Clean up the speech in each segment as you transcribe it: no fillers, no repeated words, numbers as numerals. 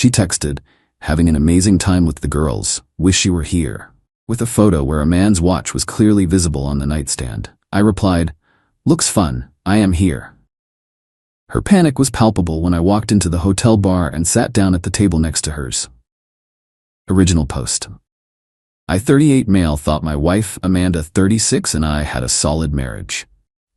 She texted, "Having an amazing time with the girls. Wish you were here," with a photo where a man's watch was clearly visible on the nightstand. I replied, "Looks fun. I am here." Her panic was palpable when I walked into the hotel bar and sat down at the table next to hers. Original post. I, 38 male, thought my wife, Amanda, 36, and I had a solid marriage.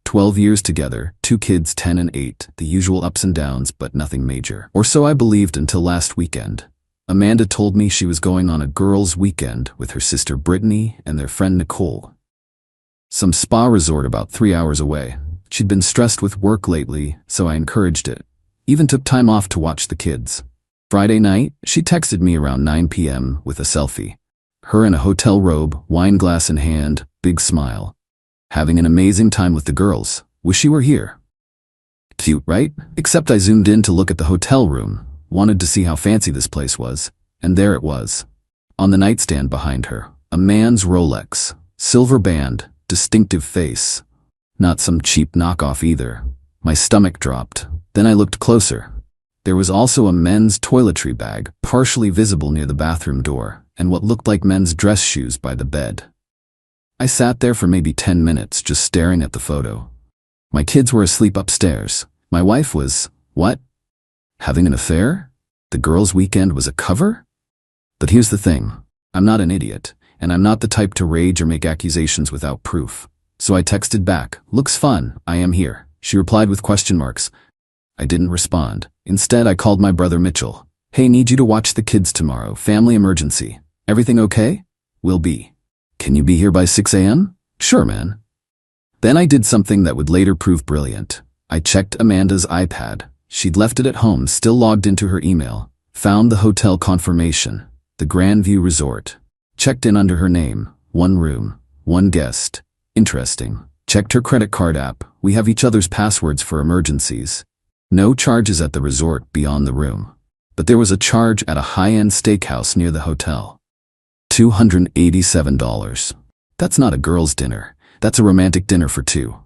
12 years together, 2 kids, 10 and 8, the usual ups and downs, but nothing major. Or so I believed until last weekend. Amanda told me she was going on a girls' weekend with her sister Brittany and their friend Nicole. Some spa resort about 3 hours away. She'd been stressed with work lately, so I encouraged it. Even took time off to watch the kids. Friday night, she texted me around 9 p.m. with a selfie. Her in a hotel robe, wine glass in hand, big smile. "Having an amazing time with the girls. Wish you were here." Cute, right? Except I zoomed in to look at the hotel room, wanted to see how fancy this place was, and there it was. On the nightstand behind her, a man's Rolex, silver band, distinctive face. Not some cheap knockoff either. My stomach dropped. Then I looked closer. There was also a men's toiletry bag, partially visible near the bathroom door, and what looked like men's dress shoes by the bed. I sat there for maybe 10 minutes just staring at the photo. My kids were asleep upstairs. My wife was, what? Having an affair? The girls' weekend was a cover? But here's the thing. I'm not an idiot, and I'm not the type to rage or make accusations without proof. So I texted back, "Looks fun, I am here." She replied with question marks. I didn't respond. Instead, I called my brother Mitchell. "Hey, need you to watch the kids tomorrow. Family emergency. Everything okay?" "Will be." "Can you be here by 6 a.m.? "Sure, man." Then I did something that would later prove brilliant. I checked Amanda's iPad. She'd left it at home, still logged into her email. Found the hotel confirmation, the Grandview Resort. Checked in under her name, 1 room, 1 guest. Interesting. Checked her credit card app. We have each other's passwords for emergencies. No charges at the resort beyond the room. But there was a charge at a high-end steakhouse near the hotel. $287. That's not a girls' dinner. That's a romantic dinner for 2.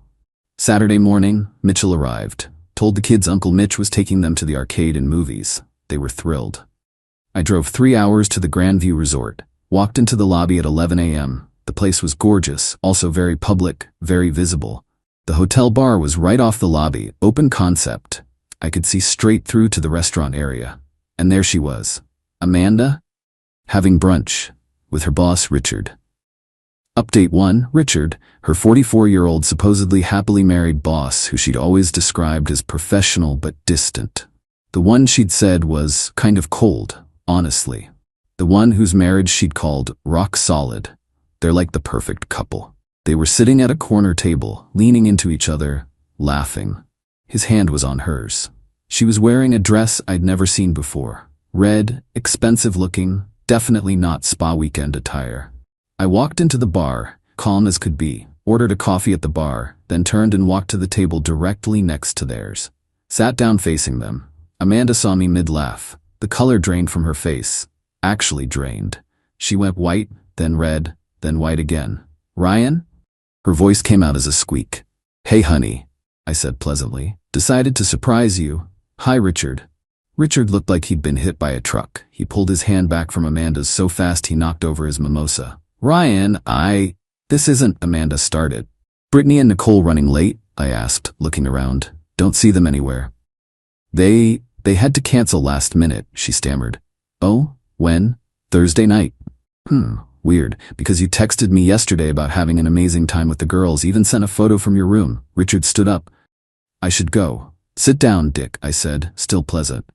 Saturday morning, Mitchell arrived. Told the kids Uncle Mitch was taking them to the arcade and movies. They were thrilled. I drove 3 hours to the Grandview Resort. Walked into the lobby at 11 a.m. The place was gorgeous, also very public, very visible. The hotel bar was right off the lobby, open concept. I could see straight through to the restaurant area. And there she was, Amanda, having brunch with her boss, Richard. Update 1, Richard, her 44-year-old supposedly happily married boss who she'd always described as professional but distant. The one she'd said was kind of cold, honestly. The one whose marriage she'd called rock solid. They're like the perfect couple. They were sitting at a corner table, leaning into each other, laughing. His hand was on hers. She was wearing a dress I'd never seen before. Red, expensive looking, definitely not spa weekend attire. I walked into the bar, calm as could be, ordered a coffee at the bar, then turned and walked to the table directly next to theirs. Sat down facing them. Amanda saw me mid-laugh. The color drained from her face. Actually drained. She went white, then red, then white again. "Ryan?" Her voice came out as a squeak. "Hey, honey," I said pleasantly. "Decided to surprise you. Hi, Richard." Richard looked like he'd been hit by a truck. He pulled his hand back from Amanda's so fast he knocked over his mimosa. "Ryan, This isn't," Amanda started. "Brittany and Nicole running late?" I asked, looking around. "Don't see them anywhere." They had to cancel last minute," she stammered. "Oh, when?" "Thursday night." Weird, because you texted me yesterday about having an amazing time with the girls, even sent a photo from your room." Richard stood up. "I should go." "Sit down, Dick," I said, still pleasant.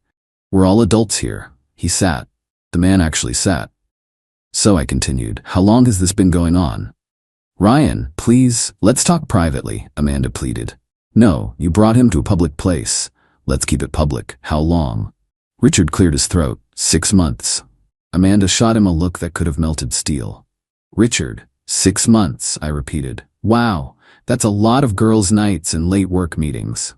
"We're all adults here." He sat. The man actually sat. "So," I continued, "how long has this been going on?" "Ryan, please, let's talk privately," Amanda pleaded. "No, you brought him to a public place. Let's keep it public. How long?" Richard cleared his throat. 6 months. Amanda shot him a look that could have melted steel. "Richard, 6 months," I repeated. "Wow, that's a lot of girls' nights and late work meetings."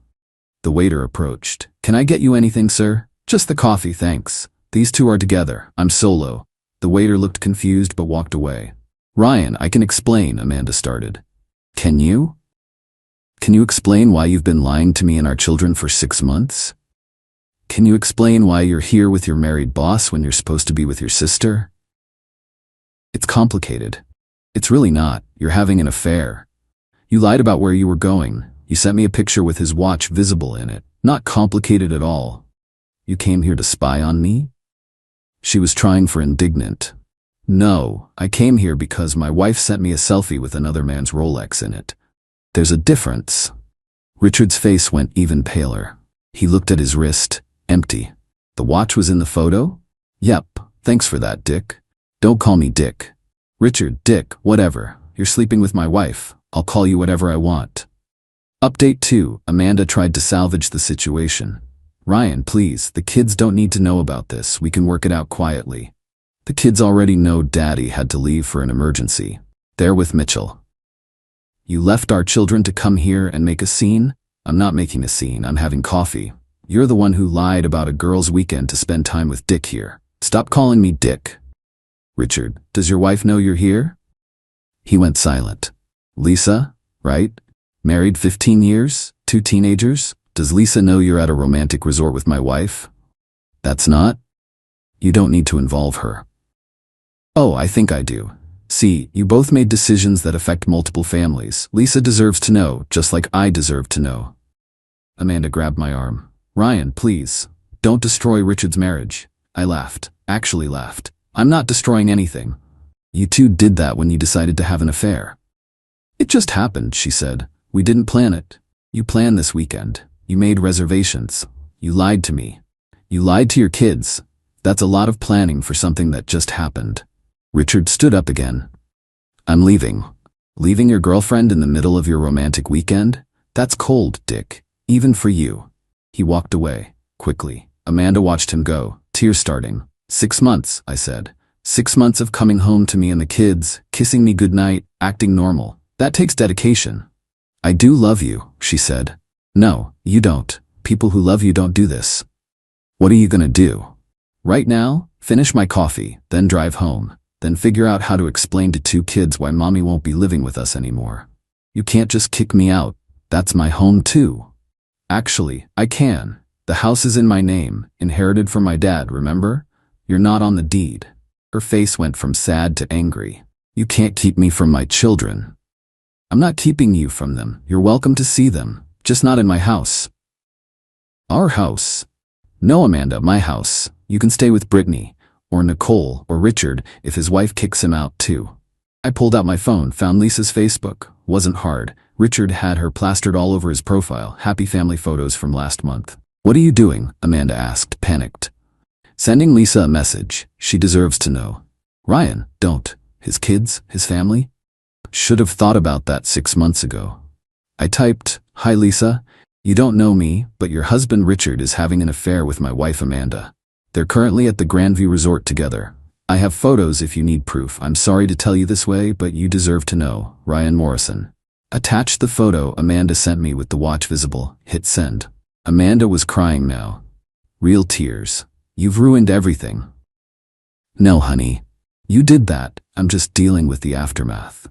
The waiter approached. "Can I get you anything, sir?" "Just the coffee, thanks. These two are together. I'm solo." The waiter looked confused but walked away. "Ryan, I can explain," Amanda started. Can you? Can you explain why you've been lying to me and our children for 6 months?" Can you explain why you're here with your married boss when you're supposed to be with your sister? It's complicated. It's really not. You're having an affair. You lied about where you were going. You sent me a picture with his watch visible in it. Not complicated at all. You came here to spy on me? She was trying for indignant. No, I came here because my wife sent me a selfie with another man's Rolex in it. There's a difference. Richard's face went even paler. He looked at his wrist. Empty. The watch was in the photo? Yep, thanks for that, Dick. Don't call me Dick. Richard, Dick, whatever. You're sleeping with my wife. I'll call you whatever I want. Update 2. Amanda tried to salvage the situation. Ryan, please, the kids don't need to know about this. We can work it out quietly. The kids already know Daddy had to leave for an emergency. They're with Mitchell. You left our children to come here and make a scene? I'm not making a scene. I'm having coffee. You're the one who lied about a girls' weekend to spend time with Dick here. Stop calling me Dick. Richard, does your wife know you're here? He went silent. Lisa, right? Married 15 years? 2 teenagers? Does Lisa know you're at a romantic resort with my wife? That's not? You don't need to involve her. Oh, I think I do. See, you both made decisions that affect multiple families. Lisa deserves to know, just like I deserve to know. Amanda grabbed my arm. Ryan, please. Don't destroy Richard's marriage. I laughed. Actually laughed. I'm not destroying anything. You two did that when you decided to have an affair. It just happened, she said. We didn't plan it. You planned this weekend. You made reservations. You lied to me. You lied to your kids. That's a lot of planning for something that just happened. Richard stood up again. I'm leaving. Leaving your girlfriend in the middle of your romantic weekend? That's cold, Dick. Even for you. He walked away, quickly. Amanda watched him go, tears starting. 6 months, I said. 6 months of coming home to me and the kids, kissing me goodnight, acting normal. That takes dedication. I do love you, she said. No, you don't. People who love you don't do this. What are you gonna do? Right now, finish my coffee, then drive home. Then figure out how to explain to 2 kids why mommy won't be living with us anymore. You can't just kick me out. That's my home too. Actually, I can. The house is in my name, inherited from my dad, remember? You're not on the deed. Her face went from sad to angry. You can't keep me from my children. I'm not keeping you from them. You're welcome to see them, just not in my house. Our house? No, Amanda, my house. You can stay with Brittany, or Nicole, or Richard if his wife kicks him out too. I pulled out my phone, found Lisa's Facebook. Wasn't hard. Richard had her plastered all over his profile, happy family photos from last month. What are you doing? Amanda asked, panicked. Sending Lisa a message. She deserves to know. Ryan, don't. His kids, his family? Should have thought about that 6 months ago. I typed, Hi Lisa. You don't know me, but your husband Richard is having an affair with my wife Amanda. They're currently at the Grandview Resort together. I have photos if you need proof. I'm sorry to tell you this way, but you deserve to know. Ryan Morrison. Attached the photo Amanda sent me with the watch visible. Hit send. Amanda was crying now. Real tears. You've ruined everything. No, honey. You did that. I'm just dealing with the aftermath.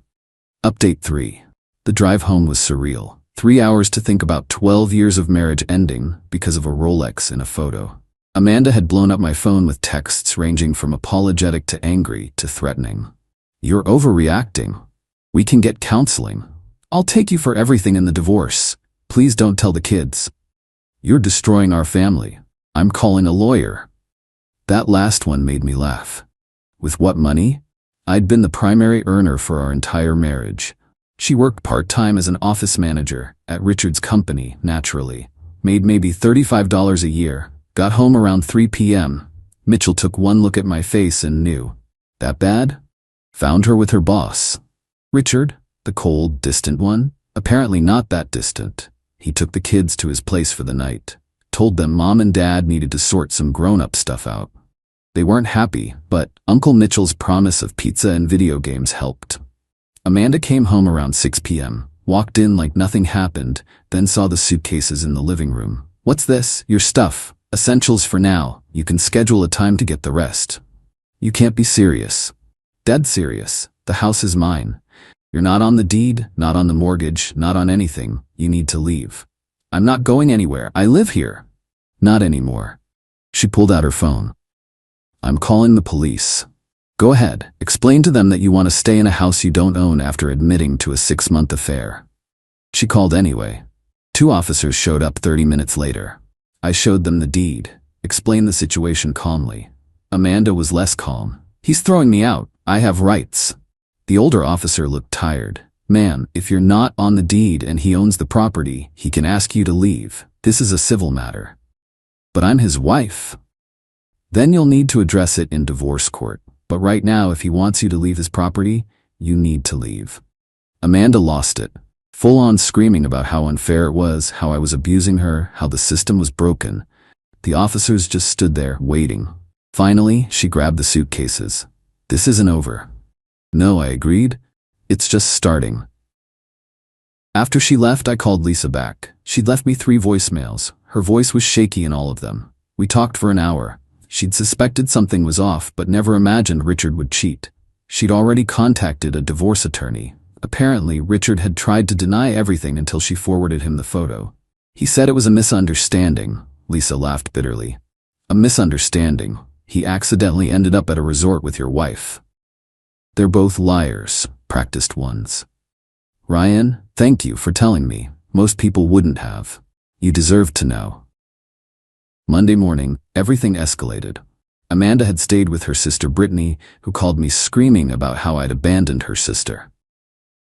Update 3. The drive home was surreal. 3 hours to think about 12 years of marriage ending because of a Rolex in a photo. Amanda had blown up my phone with texts ranging from apologetic to angry to threatening. You're overreacting. We can get counseling. I'll take you for everything in the divorce. Please don't tell the kids. You're destroying our family. I'm calling a lawyer. That last one made me laugh. With what money? I'd been the primary earner for our entire marriage. She worked part-time as an office manager at Richard's company, naturally. Made maybe $35 a year. Got home around 3 p.m. Mitchell took one look at my face and knew. That bad? Found her with her boss. Richard, the cold, distant one? Apparently not that distant. He took the kids to his place for the night. Told them Mom and Dad needed to sort some grown-up stuff out. They weren't happy, but Uncle Mitchell's promise of pizza and video games helped. Amanda came home around 6 p.m., walked in like nothing happened, then saw the suitcases in the living room. What's this? Your stuff. Essentials for now. You can schedule a time to get the rest. You can't be serious. Dead serious. The house is mine. You're not on the deed, not on the mortgage, not on anything. You need to leave. I'm not going anywhere. I live here. Not anymore. She pulled out her phone. I'm calling the police. Go ahead, explain to them that you want to stay in a house you don't own after admitting to a 6-month affair. She called anyway. 2 officers showed up 30 minutes later. I showed them the deed, explained the situation calmly. Amanda was less calm. He's throwing me out. I have rights. The older officer looked tired. Ma'am, if you're not on the deed and he owns the property, he can ask you to leave. This is a civil matter. But I'm his wife. Then you'll need to address it in divorce court. But right now, if he wants you to leave his property, you need to leave. Amanda lost it. Full on screaming about how unfair it was, how I was abusing her, how the system was broken. The officers just stood there, waiting. Finally, she grabbed the suitcases. This isn't over. No, I agreed. It's just starting. After she left, I called Lisa back. She'd left me 3 voicemails. Her voice was shaky in all of them. We talked for an hour. She'd suspected something was off, but never imagined Richard would cheat. She'd already contacted a divorce attorney. Apparently, Richard had tried to deny everything until she forwarded him the photo. He said it was a misunderstanding. Lisa laughed bitterly. A misunderstanding. He accidentally ended up at a resort with your wife. They're both liars, practiced ones. Ryan, thank you for telling me. Most people wouldn't have. You deserve to know. Monday morning, everything escalated. Amanda had stayed with her sister Brittany, who called me screaming about how I'd abandoned her sister.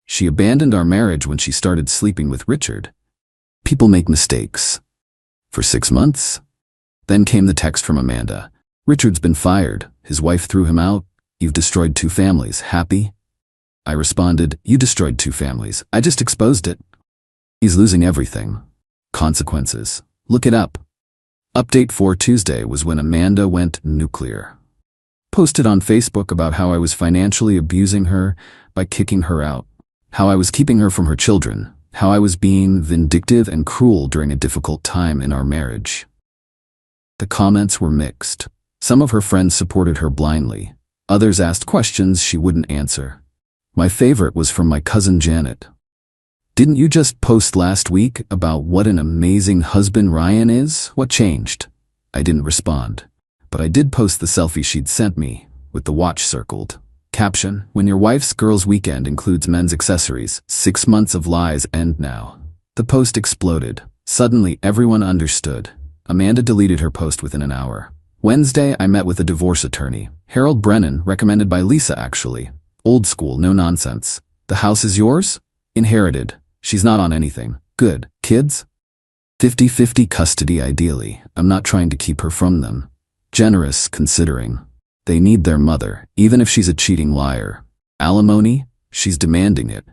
She abandoned our marriage when she started sleeping with Richard. People make mistakes. For 6 months? Then came the text from Amanda. Richard's been fired. His wife threw him out. You've destroyed 2 families. Happy? I responded, you destroyed 2 families. I just exposed it. He's losing everything. Consequences. Look it up. Update for Tuesday was when Amanda went nuclear. Posted on Facebook about how I was financially abusing her by kicking her out. How I was keeping her from her children. How I was being vindictive and cruel during a difficult time in our marriage. The comments were mixed. Some of her friends supported her blindly. Others asked questions she wouldn't answer. My favorite was from my cousin Janet. Didn't you just post last week about what an amazing husband Ryan is? What changed? I didn't respond. But I did post the selfie she'd sent me, with the watch circled. Caption, when your wife's girls' weekend includes men's accessories, 6 months of lies end now. The post exploded. Suddenly, everyone understood. Amanda deleted her post within an hour. Wednesday, I met with a divorce attorney. Harold Brennan, recommended by Lisa actually. Old school, no nonsense. The house is yours? Inherited. She's not on anything. Good. Kids? 50-50 custody ideally. I'm not trying to keep her from them. Generous, considering. They need their mother, even if she's a cheating liar. Alimony? She's demanding it.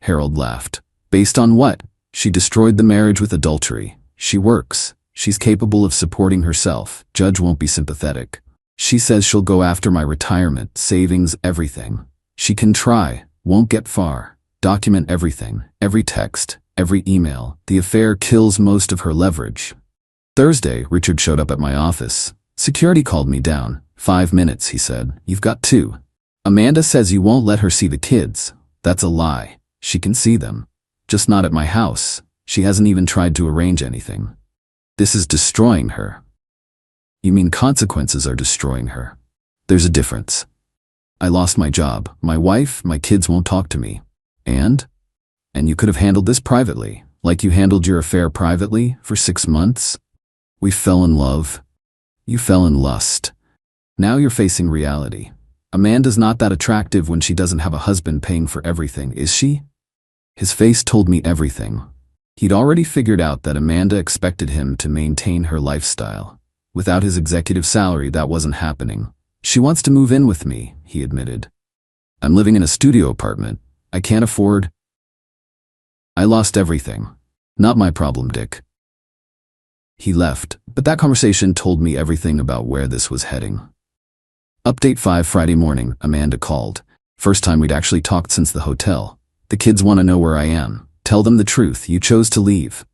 Harold laughed. Based on what? She destroyed the marriage with adultery. She works. She's capable of supporting herself. Judge won't be sympathetic. She says she'll go after my retirement, savings, everything. She can try, won't get far. Document everything, every text, every email. The affair kills most of her leverage. Thursday, Richard showed up at my office. Security called me down. 5 minutes, he said. You've got 2. Amanda says you won't let her see the kids. That's a lie. She can see them. Just not at my house. She hasn't even tried to arrange anything. This is destroying her. You mean consequences are destroying her? There's a difference. I lost my job. My wife, my kids won't talk to me. And you could have handled this privately, like you handled your affair privately for 6 months. We fell in love. You fell in lust. Now you're facing reality. Amanda's not that attractive when she doesn't have a husband paying for everything, is she? His face told me everything. He'd already figured out that Amanda expected him to maintain her lifestyle. Without his executive salary, that wasn't happening. She wants to move in with me, he admitted. I'm living in a studio apartment. I can't afford. I lost everything. Not my problem, Dick. He left, but that conversation told me everything about where this was heading. Update 5 Friday morning, Amanda called. First time we'd actually talked since the hotel. The kids want to know where I am. Tell them the truth. You chose to leave.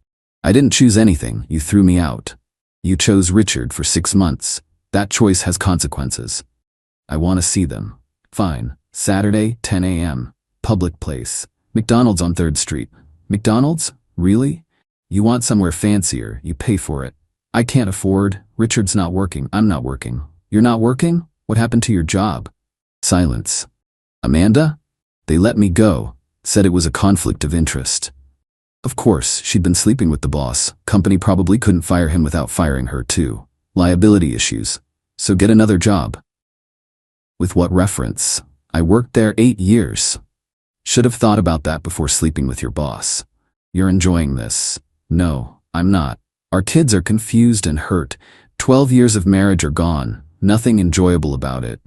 I didn't choose anything. You threw me out. You chose Richard for 6 months. That choice has consequences. I want to see them. Fine. Saturday, 10 a.m. Public place. McDonald's on 3rd Street. McDonald's? Really? You want somewhere fancier. You pay for it. I can't afford. Richard's not working. I'm not working. You're not working? What happened to your job? Silence. Amanda? They let me go. Said it was a conflict of interest. Of course, she'd been sleeping with the boss. Company probably couldn't fire him without firing her too. Liability issues. So get another job. With what reference? I worked there 8 years. Should have thought about that before sleeping with your boss. You're enjoying this. No, I'm not. Our kids are confused and hurt. 12 years of marriage are gone. Nothing enjoyable about it.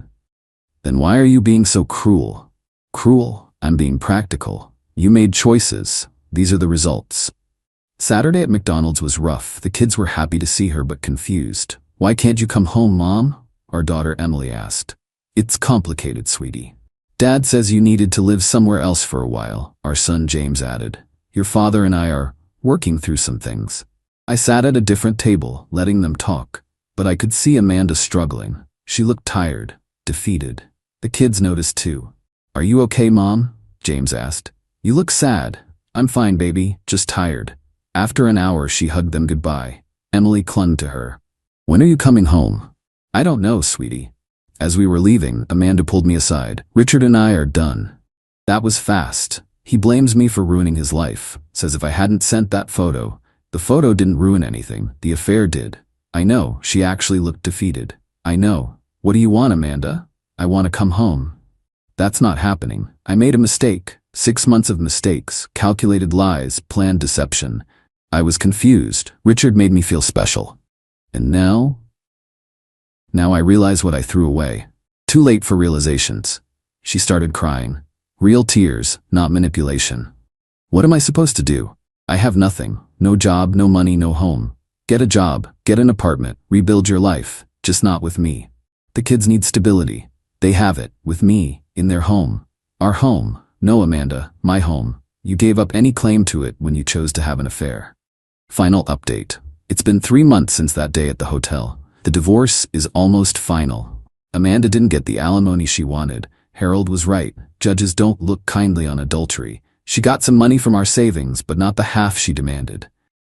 Then why are you being so cruel? Cruel? I'm being practical. You made choices. These are the results. Saturday at McDonald's was rough. The kids were happy to see her but confused. Why can't you come home, Mom? Our daughter Emily asked. It's complicated, sweetie. Dad says you needed to live somewhere else for a while, our son James added. Your father and I are working through some things. I sat at a different table, letting them talk, but I could see Amanda struggling. She looked tired, defeated. The kids noticed too. Are you okay, Mom? James asked. You look sad. I'm fine, baby, just tired. After an hour, she hugged them goodbye. Emily clung to her. When are you coming home? I don't know, sweetie. As we were leaving, Amanda pulled me aside. Richard and I are done. That was fast. He blames me for ruining his life. Says if I hadn't sent that photo. The photo didn't ruin anything. The affair did. I know. She actually looked defeated. I know. What do you want, Amanda? I want to come home. That's not happening. I made a mistake. 6 months of mistakes, calculated lies, planned deception. I was confused. Richard made me feel special. And now? Now I realize what I threw away. Too late for realizations. She started crying. Real tears, not manipulation. What am I supposed to do? I have nothing. No job, no money, no home. Get a job, get an apartment, rebuild your life, just not with me. The kids need stability. They have it, with me, in their home. Our home. No, Amanda, my home. You gave up any claim to it when you chose to have an affair. Final update. It's been 3 months since that day at the hotel. The divorce is almost final. Amanda didn't get the alimony she wanted. Harold was right. Judges don't look kindly on adultery. She got some money from our savings, but not the half she demanded.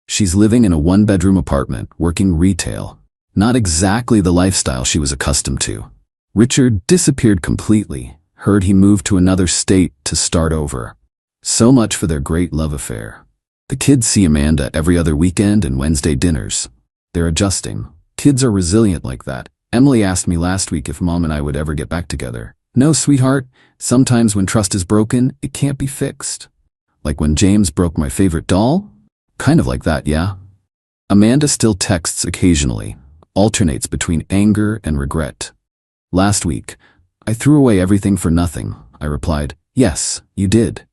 She's living in a 1-bedroom apartment, working retail. Not exactly the lifestyle she was accustomed to. Richard disappeared completely. Heard he moved to another state to start over. So much for their great love affair. The kids see Amanda every other weekend and Wednesday dinners. They're adjusting. Kids are resilient like that. Emily asked me last week if Mom and I would ever get back together. No, sweetheart. Sometimes when trust is broken, it can't be fixed. Like when James broke my favorite doll? Kind of like that, yeah. Amanda still texts occasionally. Alternates between anger and regret. Last week, I threw away everything for nothing. I replied, yes, you did.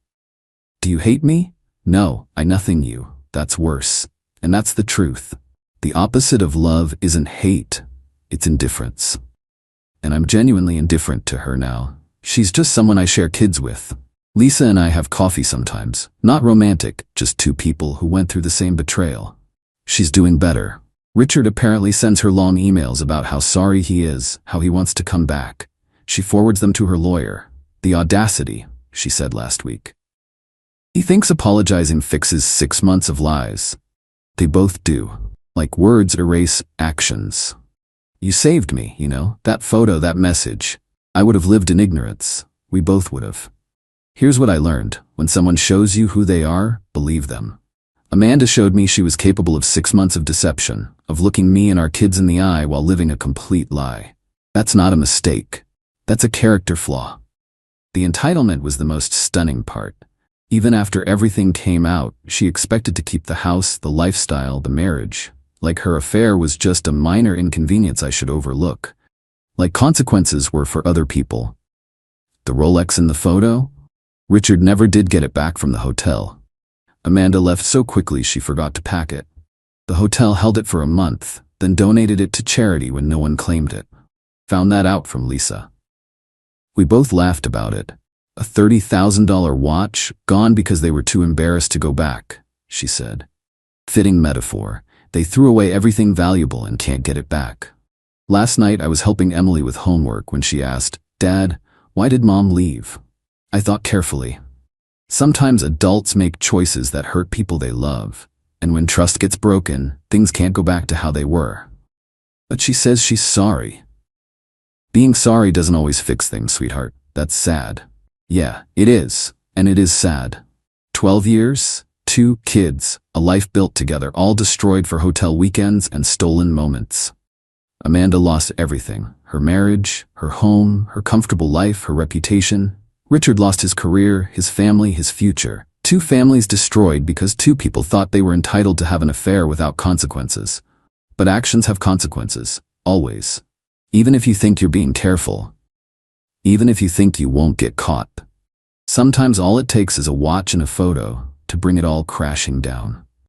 Do you hate me? No, I nothing you. That's worse. And that's the truth. The opposite of love isn't hate. It's indifference. And I'm genuinely indifferent to her now. She's just someone I share kids with. Lisa and I have coffee sometimes. Not romantic, just two people who went through the same betrayal. She's doing better. Richard apparently sends her long emails about how sorry he is, how he wants to come back. She forwards them to her lawyer. The audacity, she said last week. He thinks apologizing fixes 6 months of lies. They both do. Like words erase actions. You saved me, you know, that photo, that message. I would have lived in ignorance. We both would have. Here's what I learned. When someone shows you who they are, believe them. Amanda showed me she was capable of 6 months of deception, of looking me and our kids in the eye while living a complete lie. That's not a mistake. That's a character flaw. The entitlement was the most stunning part. Even after everything came out, she expected to keep the house, the lifestyle, the marriage. Like her affair was just a minor inconvenience I should overlook. Like consequences were for other people. The Rolex in the photo? Richard never did get it back from the hotel. Amanda left so quickly she forgot to pack it. The hotel held it for a month, then donated it to charity when no one claimed it. Found that out from Lisa. We both laughed about it. A $30,000 watch, gone because they were too embarrassed to go back, she said. Fitting metaphor. They threw away everything valuable and can't get it back. Last night I was helping Emily with homework when she asked, Dad, why did Mom leave? I thought carefully. Sometimes adults make choices that hurt people they love, and when trust gets broken, things can't go back to how they were. But she says she's sorry. Being sorry doesn't always fix things, sweetheart. That's sad. Yeah, it is. And it is sad. 12 years, 2 kids, a life built together, all destroyed for hotel weekends and stolen moments. Amanda lost everything. Her marriage, her home, her comfortable life, her reputation. Richard lost his career, his family, his future. 2 families destroyed because 2 people thought they were entitled to have an affair without consequences. But actions have consequences, always. Even if you think you're being careful. Even if you think you won't get caught. Sometimes all it takes is a watch and a photo to bring it all crashing down.